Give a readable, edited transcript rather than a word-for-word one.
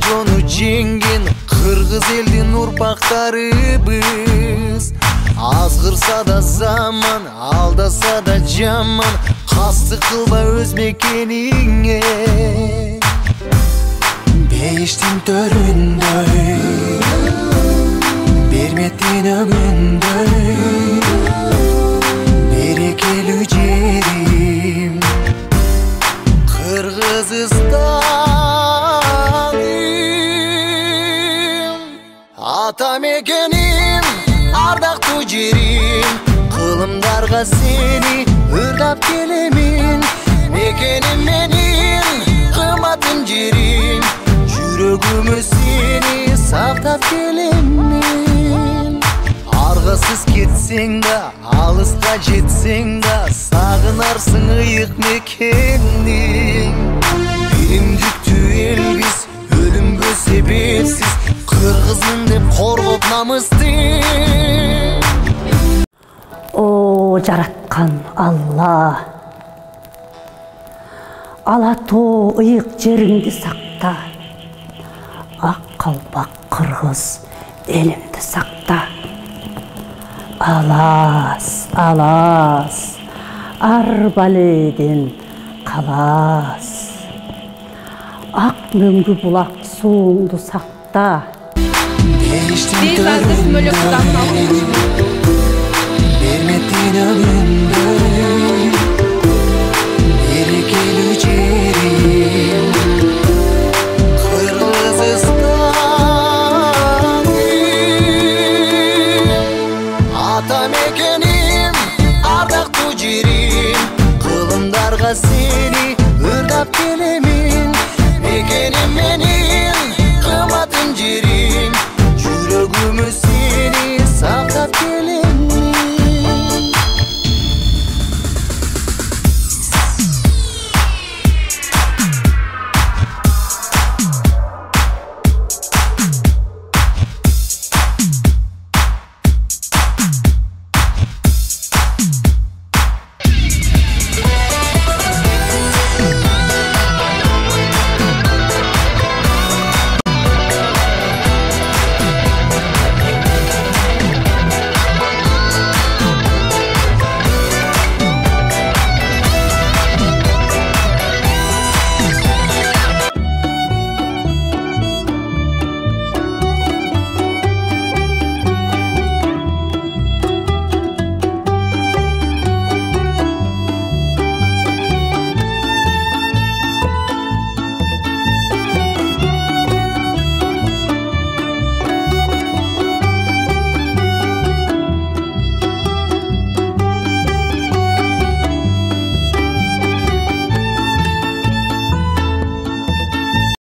жonu жеңген кыргыз элдин урпактарыбыз. Азгырса да заман, алдаса да жаман, кастык кылба өз мекениңе. Бейиштин төрүндөй, берметтин өгүндөй, берекелүү жерим Кыргызстаным. Ата мекеним, ардактуу жерим, кылымдарга сени ырдап келемин. Мекеним менин, кымбатын жерим, жүрөгүмө сени сактап келемин. Аргасыз кетсең да, алыска жетсең да, сагынарсың ыйык мекенди. Биримдиктүү элбиз, өлүмгө себепсиз, кыргызмын деп коргоп намысты. О, жараткан Алла, ала тоо ыйык жериңди сакта, ак калпак кыргыз элимди сакта. Алас, алас, арбаледен калас, ак мөңгү булак сууңду сакта. Бейиштин төрүндөй, берметтин өгүндөй, берекелүү жерим